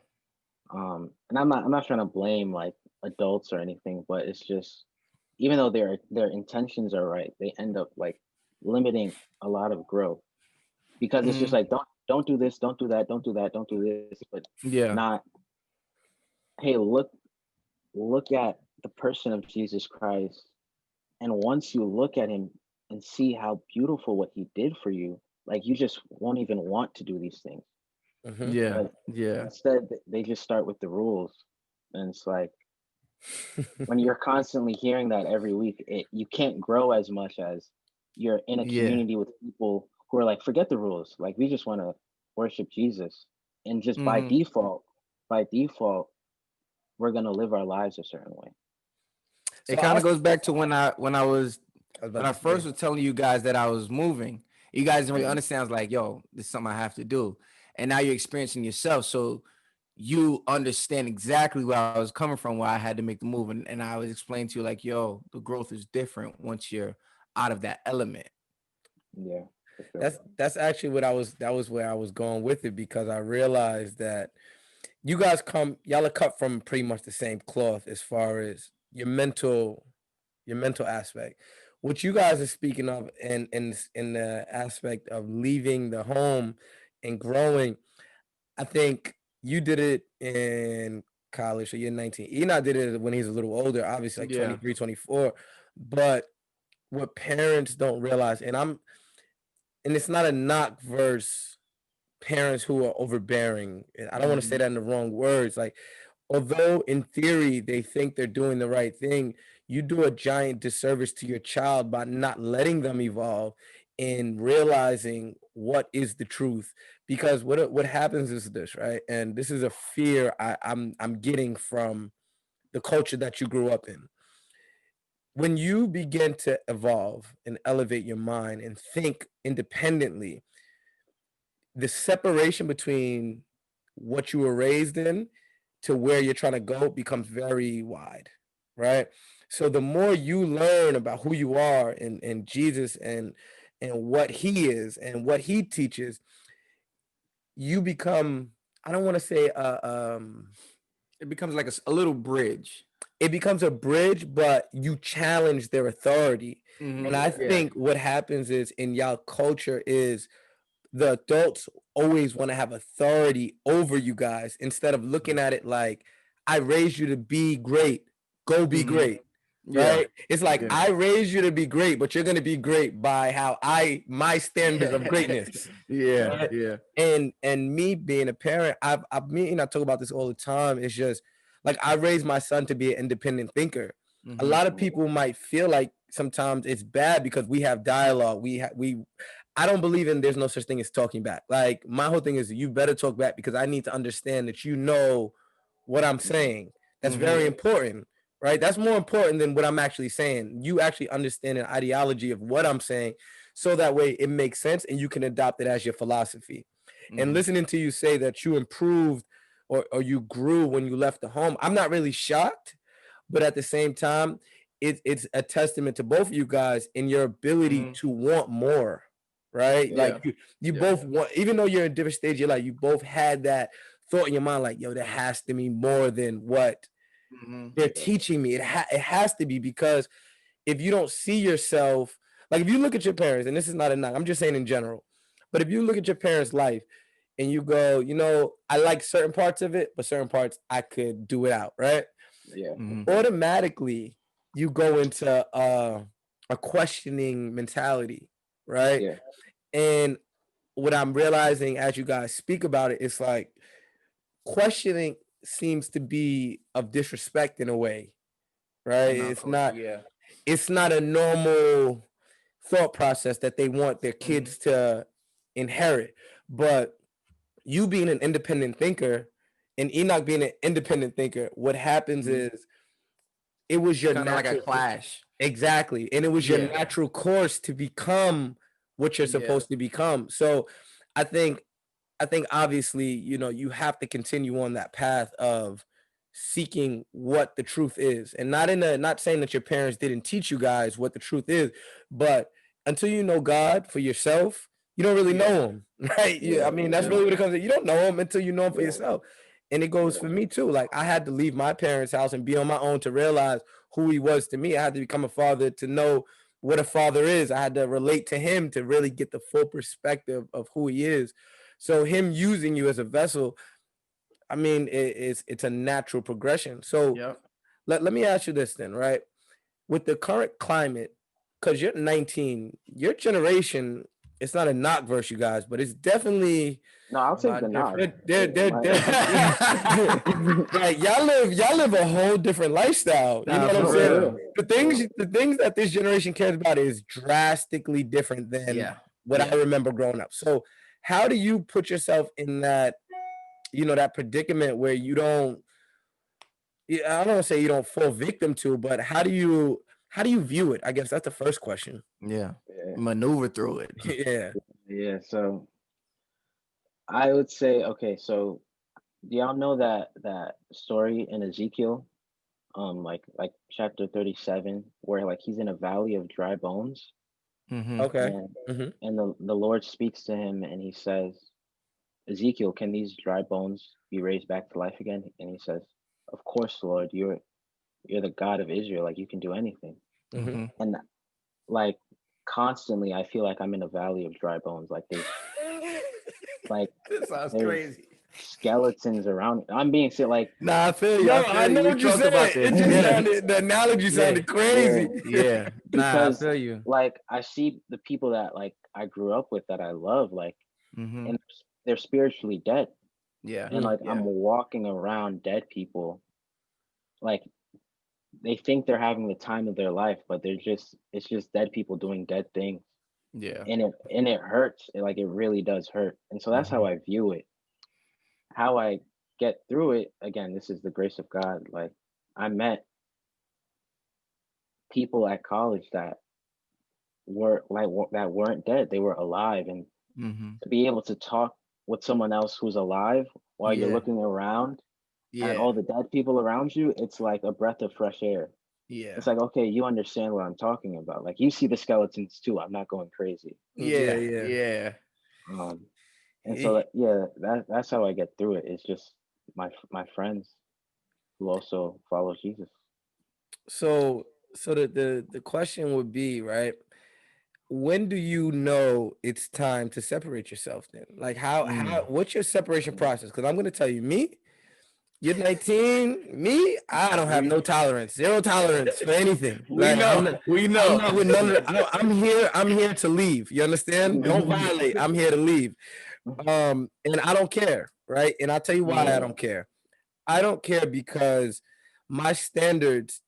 And I'm not trying to blame like adults or anything, but it's just even though their intentions are right, they end up like limiting a lot of growth because it's just Mm-hmm. like don't do this, don't do that, don't do that, don't do this, but Yeah. not, hey, look at the person of Jesus Christ, and once you look at him and see how beautiful what he did for you, like you just won't even want to do these things. Mm-hmm. Yeah. But Yeah. instead, they just start with the rules, and it's like when you're constantly hearing that every week, you can't grow as much as you're in a Yeah. community with people who are like, forget the rules, like we just want to worship Jesus, and just Mm-hmm. by default, we're gonna live our lives a certain way. It So kind of goes back to I was when about I to first say. was telling you guys that I was moving. You guys didn't really Mhm. understand. I was like, yo, this is something I have to do. And now you're experiencing yourself. So you understand exactly where I was coming from, why I had to make the move. And I was explaining to you, like, yo, the growth is different once you're out of that element. Yeah, for sure. That's actually what I was. That was where I was going with it because I realized that you guys y'all are cut from pretty much the same cloth as far as your mental aspect. What you guys are speaking of in the aspect of leaving the home and growing, I think you did it in college, so you're 19. Enoch did it when he's a little older, obviously like Yeah. 23, 24. But what parents don't realize, and it's not a knock versus parents who are overbearing. I don't want to say Mm-hmm. that in the wrong words. Like, although in theory they think they're doing the right thing, you do a giant disservice to your child by not letting them evolve and realizing what is the truth. Because what happens is this, right? And this is a fear I'm getting from the culture that you grew up in. When you begin to evolve and elevate your mind and think independently, the separation between what you were raised in to where you're trying to go becomes very wide, right? So the more you learn about who you are and Jesus and what he is and what he teaches, you become, I don't want to say It becomes like a little bridge. it becomes a bridge, but you challenge their authority. And Mm-hmm. I Yeah. think what happens is in y'all culture is the adults always want to have authority over you guys instead of looking at it like, I raised you to be great, go be Mm-hmm. great. Yeah. Right? It's like Yeah. I raised you to be great, but you're gonna be great by how my standard of greatness. Yeah. Right? Yeah. And me being a parent, me and I talk about this all the time. It's just like I raised my son to be an independent thinker. A Mm-hmm. lot of Yeah, people might feel like sometimes it's bad because we have dialogue. We I don't believe in there's no such thing as talking back. Like my whole thing is you better talk back because I need to understand that you know what I'm saying. That's Mm-hmm. very yeah, important, right? That's more important than what I'm actually saying. You actually understand an ideology of what I'm saying so that way it makes sense and you can adopt it as your philosophy. And Mm-hmm. listening to you say that you improved or you grew when you left the home, I'm not really shocked, but at the same time, it's a testament to both of you guys in your ability Mm-hmm. to want more, right? Yeah. Like you Yeah. both want, even though you're in different stages, you're like you both had that thought in your mind, like, yo, there has to be more than what Mm-hmm. they're yeah, teaching me. It has to be because if you don't see yourself, like if you look at your parents, and this is not a knock, I'm just saying in general, but if you look at your parents' life and you go, I like certain parts of it, but certain parts I could do it out, right? yeah, for Mm-hmm. sure. Automatically you go into a questioning mentality, right? Yeah, And what I'm realizing as you guys speak about it, it's like questioning. seems to be of disrespect in a way, right? In our culture, yeah. It's not a normal thought process that they want their Mm-hmm. kids to inherit. But you being an independent thinker and Enoch being an independent thinker, what happens Mm-hmm. is it was your Kind of like a natural clash. exactly, and it was your Yeah. natural course to become what you're Yeah. supposed to become. So I think obviously, you know, you have to continue on that path of seeking what the truth is. And not in a not saying that your parents didn't teach you guys what the truth is, but until you know God for yourself, you don't really Yeah. know him, right? Yeah, I Yeah, mean, that's yeah, really what it comes to. You don't know him until you know him for yeah, yourself. And it goes yeah, for me too. Like I had to leave my parents' house and be on my own to realize who he was to me. I had to become a father to know what a father is. I had to relate to him to really get the full perspective of who he is. So him using you as a vessel, I mean, it's a natural progression. So Yep. let me ask you this then, right? With the current climate, because you're 19, your generation, it's not a knock versus you guys, but it's definitely no, I'll A take lot the knock. different. they're like y'all live a whole different lifestyle. You know Nah, what I'm for No, saying? for real. real. The things that this generation cares about is drastically different than Yeah. what I Yeah. remember growing up. So how do you put yourself in that, you know, that predicament where you don't, I don't want to say you don't fall victim to, but how do you view it? I guess that's the first question. Yeah. Yeah, Maneuver through it. Yeah. yeah. So I would say, okay, so do y'all know that story in Ezekiel, like chapter 37, where like he's in a valley of dry bones, Mm-hmm. Okay. and Hmm. the Lord speaks to him and he says, Ezekiel, can these dry bones be raised back to life again? And he says, of course, Lord, you're the God of Israel, like you can do anything. Hmm. Mm-hmm. And like constantly, I feel like I'm in a valley of dry bones. Like This sounds there's crazy. skeletons around. I'm being sick, like Nah, I feel you. No, I I feel you. know We what you talked said. about this. It just Yeah. sounded, the analogy Yeah. sounded yeah, crazy. Yeah. Nah, I because feel you. like I see the people that like I grew up with that I love, like, Mm-hmm. and they're spiritually dead, Yeah. and like Yeah. I'm walking around dead people, like they think they're having the time of their life, but it's just dead people doing dead things, Yeah. and it hurts, like it really does hurt, and so that's how Mhm. I view it. How I get through it, again, this is the grace of God. Like I met people at college that that weren't dead, they were alive, and Mm-hmm. to be able to talk with someone else who's alive while you're Yeah. looking around at Yeah. all the dead people around you, it's like a breath of fresh air. Yeah. It's like, okay, you understand what I'm talking about. Like you see the skeletons too. I'm not going crazy. Yeah, Yeah. yeah. Yeah. Um, and so Eh, yeah, that's how I get through it. It's just my friends who also follow Jesus. So, the question would be, right? When do you know it's time to separate yourself? Then, like, Mm. what's your separation process? Because I'm going to tell you, you're 19. Me, I don't have We no tolerance, zero tolerance for anything. we Like, know. We I'm know. not with none of. I'm here. I'm here to leave. You understand? Don't violate. I'm here to leave. And I don't care, right? And I'll tell you why I Mm. don't care. I don't care because my standards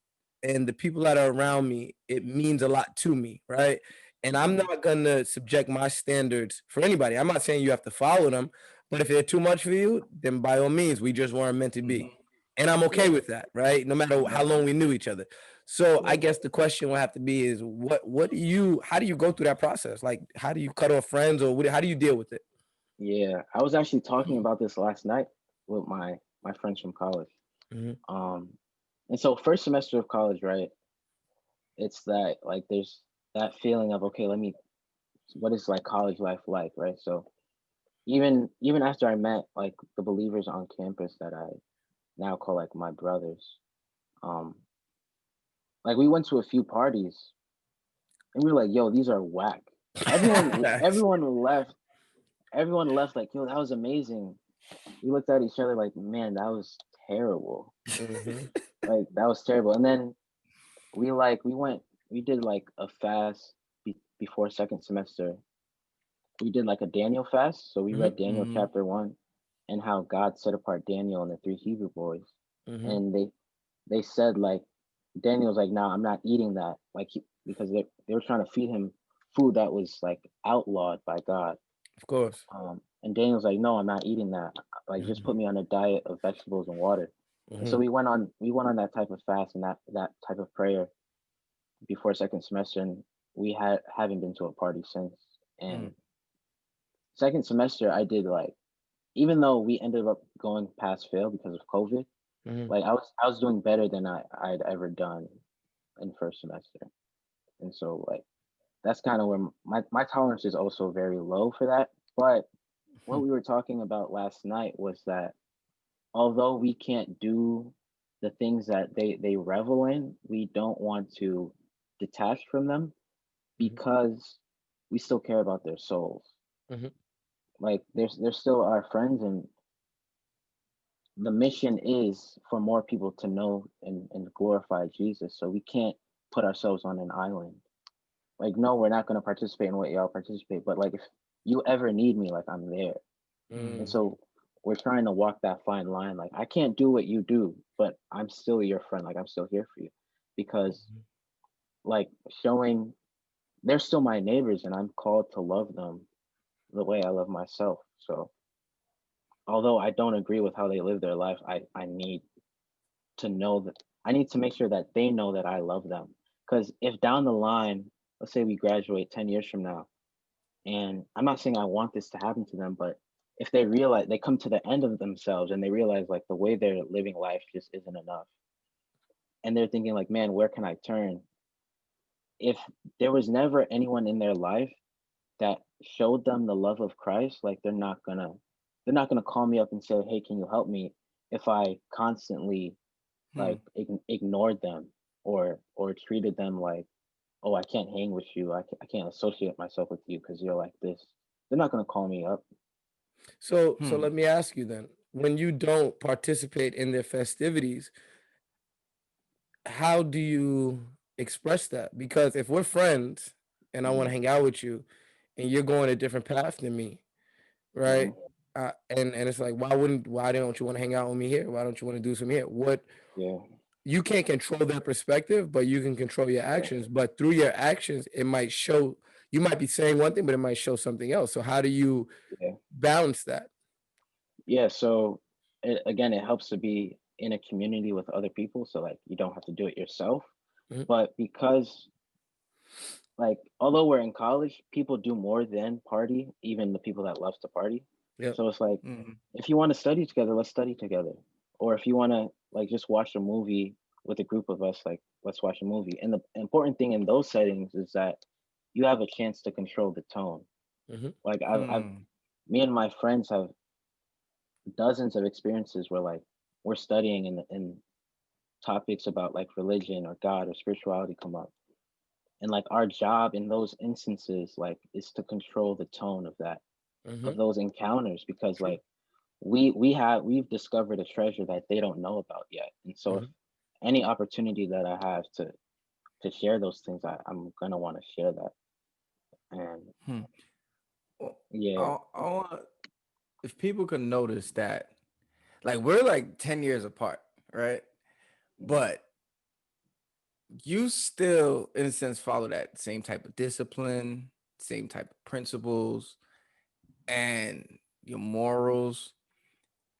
and the people that are around me, it means a lot to me, right? And I'm Mhm. not gonna subject my standards for anybody. I'm not saying you have to follow them, but if they're too much for you, then by all means, we just weren't meant to be. Mhm. And I'm okay Yeah, with that, right? No matter how Yep. long we knew each other. So I yeah, guess the question will have to be is what do you how do you go through that process? Like how do you cut off friends or how do you deal with it? yeah. I was actually talking about this last night with my friends from college. Mhm. Um, and so first semester of college, right? It's that like there's that feeling of, okay, let me, what is like college life like, right? So even after I met like the believers on campus that I now call like my brothers, um, like we went to a few parties and we were like, yo, these are whack. Everyone left. Everyone left like, yo, that was amazing. We looked at each other like, man, that was terrible. Mhm. Like that was terrible. And then we did like a fast before second semester. We did like a Daniel fast. So we read Mhm. Daniel Mhm. chapter 1. and how God set apart Daniel and the three Hebrew boys. Mm-hmm. And they said like Daniel's like, nah, I'm not eating that. Like because they were trying to feed him food that was like outlawed by God. Of course. And Daniel's like, no, I'm not eating that. Like just Mm-hmm. put me on a diet of vegetables and water. And so Mm-hmm. we went on that type of fast and that type of prayer before second semester, and we haven't been to a party since. And second semester, I did like, even though we ended up going past fail because of COVID, Mm-hmm. like I was doing better than I'd ever done in first semester. And so like that's kind of where my tolerance is also very low for that. But what we were talking about last night was that although we can't do the things that they revel in, we don't want to detach from them Mm-hmm. because we still care about their souls. Mm-hmm. Like they're still our friends, and the mission is for more people to know and glorify Jesus. So we can't put ourselves on an island. Like, no, we're not gonna participate in what y'all participate, but like if you ever need me, like I'm there. And Mm-hmm. so we're trying to walk that fine line. Like I can't do what you do, but I'm still your friend. Like I'm still here for you. Because like showing they're still my neighbors and I'm called to love them the way I love myself. So although I don't agree with how they live their life, I need to know that I need to make sure that they know that I love them. Because if down the line, let's say we graduate 10 years from now, and I'm not saying I want this to happen to them, but if they realize they come to the end of themselves and they realize like the way they're living life just isn't enough. And they're thinking like, man, where can I turn? If there was never anyone in their life that showed them the love of Christ, like they're not gonna call me up and say, "Hey, can you help me?" If I constantly like ignored them or treated them like, "Oh, I can't hang with you. I can't associate myself with you because you're like this." They're not gonna call me up. So let me ask you then, when you don't participate in their festivities, how do you express that? Because if we're friends and I want to Hmm. hang out with you and you're going a different path than me, right? Hmm. And it's like, why don't you want to hang out with me here? Why don't you want to do some here? What Yeah, you can't control their perspective, but you can control your yeah, actions. But through your actions, it might show you might be saying one thing, but it might show something else. So how do you yeah, balance that? yeah. So again, it helps to be in a community with other people, so like you don't have to do it yourself. Mhm. But because like although we're in college, people do more than party, even the people that loves to party. Yep. So it's like if you want to study together, let's study together. Or if you want to like just watch a movie with a group of us, like let's watch a movie. And the important thing in those settings is that you have a chance to control the tone. Hmm. Like I've me and my friends have dozens of experiences where like we're studying and topics about like religion or God or spirituality come up. And like our job in those instances like is to control the tone of Hmm. those encounters because True. like we've discovered a treasure that they don't know about yet. And so if Hmm. any opportunity that I have to share those things, I'm gonna want to share that. And Well, yeah. I want if people could notice that, like we're like 10 years apart, right? Mhm. But you still, in a sense, follow that same type of discipline, same type of principles, and your morals,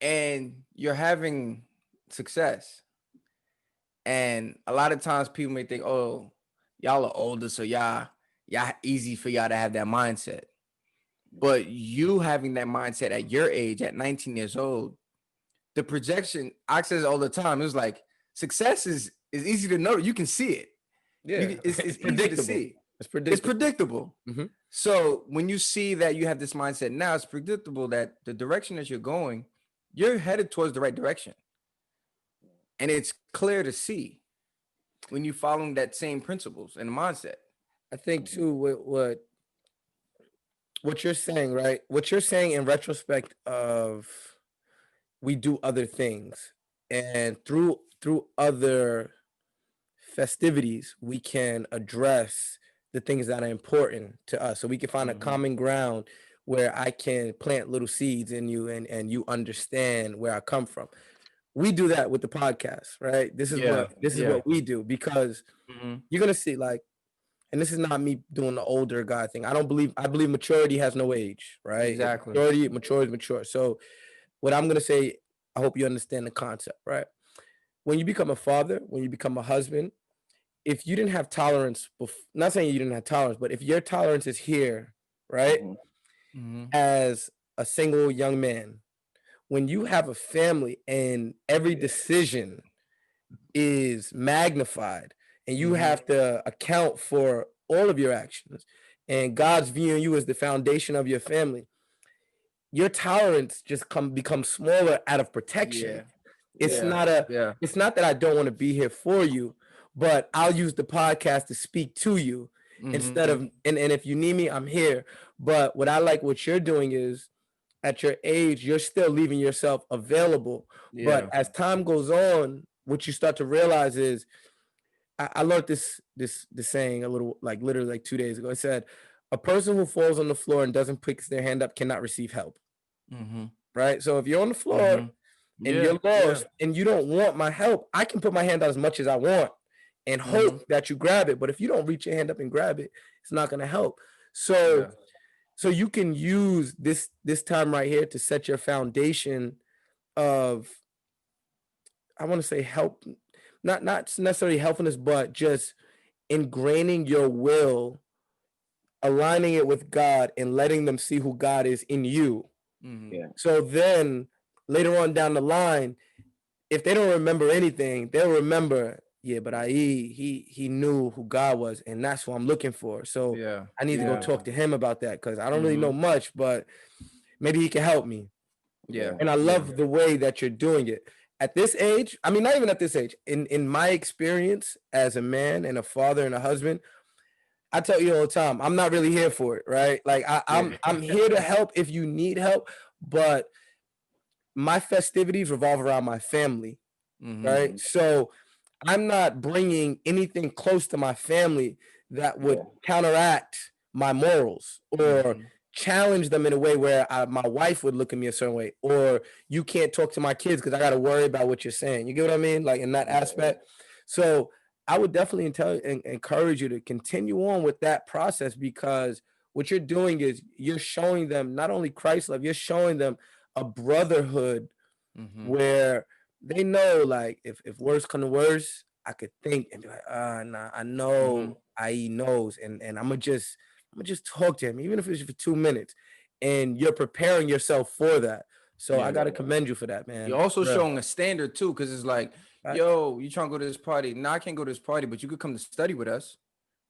and you're having success. And a lot of times people may think, oh, y'all are older, so y'all easy for y'all to have that mindset. But you having that mindset at your age, at 19 years old, the projection, I says all the time, it's like success is easy to know. You can see it. Yeah. It's It's easy to predictable. see. It's It's predictable. predictable. Hmm. So when you see that you have this mindset now, it's predictable that the direction that you're going, you're headed towards the right direction. And it's clear to see when you following that same principles and mindset. I think Mhm. too what you're saying, right? What you're saying in retrospect of we do other things and through other festivities we can address the things that are important to us so we can find a Mhm. common ground where I can plant little seeds in you and you understand where I come from. We do that with the podcast, right? Yeah. This is Yeah. what we do because Mhm. you're gonna see like, and this is not me doing the older guy thing. I believe maturity has no age, right? If Exactly. mature is mature. So what I'm gonna say, I hope you understand the concept, right? When you become a father, when you become a husband, if you didn't have tolerance, not saying you didn't have tolerance, but if your tolerance is here, right, Hmm. Mhm. as a single young man, when you have a family and every decision is magnified and you Mhm. have to account for all of your actions and God's viewing you as the foundation of your family, your tolerance just becomes smaller out of protection. Yeah. It's Yeah. Yeah. not a Yeah. it's not that I don't want to be here for you, but I'll use the podcast to speak to you instead Mhm. of and if you need me, I'm here. But what I like what you're doing is at your age, you're still leaving yourself available. But Yeah. as time goes on, what you start to realize is I learned this saying a little like literally like 2 days ago. It said a person who falls on the floor and doesn't pick their hand up cannot receive help. Mhm. Right. So if you're on the floor Mhm. and Yeah. you're Yeah. lost and you don't want my help, I can put my hand out as much as I want and hope Mhm. that you grab it. But if you don't reach your hand up and grab it, it's not going to help. So Yeah. you can use this time right here to set your foundation of I want to say help, not necessarily helping us, but just ingraining your will, aligning it with God, and letting them see who God is in you. Mhm. Yeah. So then later on down the line, if they don't remember anything, they'll remember, yeah, but he knew who God was, and that's what I'm looking for. So Yeah. I need to go Yeah. talk to him about that because I don't really know Mhm. much, but maybe he can help me. Yeah. Yeah. And I Yeah. love the way that you're doing it. At this age, I mean, not even at this age, in my experience as a man and a father and a husband, I tell you all the time, I'm not really here for it, right? Like Yeah. I'm here to help if you need help, but my festivities revolve around my family, Mhm. right? Hmm. So I'm not bringing anything close to my family that would Yeah. counteract my morals or Mhm. challenge them in a way where my wife would look at me a certain way, or you can't talk to my kids because I got to worry about what you're saying. You get what I mean? Like in that Yeah. Yeah. aspect. So I would definitely encourage you to continue on with that process because what you're doing is you're showing them not only Christ love, you're showing them a brotherhood Mhm. where they know like if worse come to worse, I could think and be like, nah, I Mhm. know IE knows, and I'm gonna just talk to him, even if it's for 2 minutes, and you're preparing yourself for that. So I Yeah. gotta Yeah. commend you for that, You're man. also Real. showing a standard too, because it's like, Facts. yo, you trying to go to this party? No, I can't go to this party, but you could come to study with us.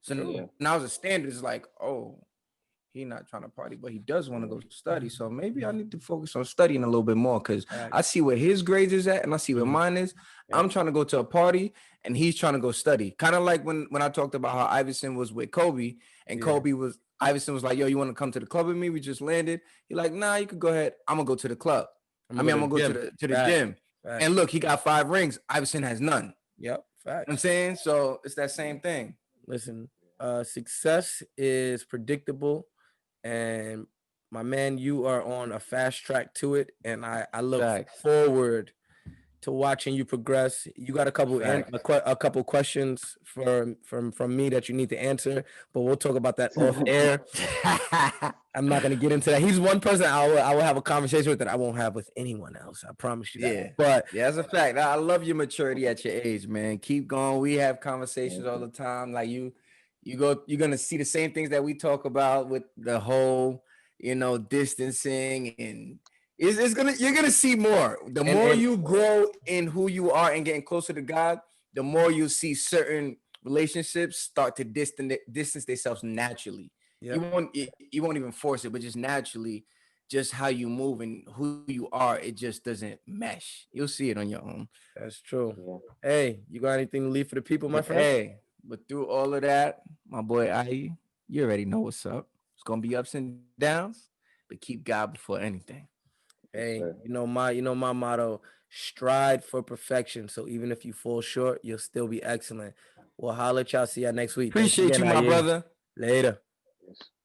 So True. Yeah. now as a standard, it's like, oh, he not trying to party, but he does want to Yeah. go study. So maybe I need to focus on studying a little bit more because I Facts. see where his grades is at and I see where Mhm. mine is. Yep. I'm trying to go to a party and he's trying to go study. Kind of like when I talked about how Iverson was with Kobe and Yeah. Iverson was like, yo, you want to come to the club with me? We just landed. He like, nah, you could go ahead. I'm gonna go to the club. I'm I gonna mean, go I'm to gonna the go to gym. the Facts. gym. And Facts. look, he got 5 rings. Iverson has none. You know Yep. what I'm Facts. saying? So it's that same thing. Listen, success is predictable, and my man, you are on a fast track to it, and I look Facts. forward to watching you progress. You got a couple Facts. a couple questions from me that you need to answer, but we'll talk about that off air. I'm not gonna get into that. He's one person I will have a conversation with that I won't have with anyone else. I promise you that. Yeah. But Yeah, that's a fact. I love your maturity at your age, man. Keep going. We have conversations Thank all you. the time. Like you're gonna see the same things that we talk about with the whole, distancing and you're gonna see more. The more and you grow in who you are and getting closer to God, the more you'll see certain relationships start to distance themselves naturally. yep, You won't even force it, but just naturally, just how you move and who you are, it just doesn't mesh. You'll see it on your own. that's true. Yeah. Hey, you got anything to leave for the people, my But friend? hey, but through all of that, my boy IE, you already know what's up. It's gonna be ups and downs, but keep God before anything. Yes, Hey, sir. you know my motto: strive for perfection. So even if you fall short, you'll still be excellent. Well, holla at y'all. See y'all next week. Thanks Appreciate again, you, my Aye. brother. Later. Yes.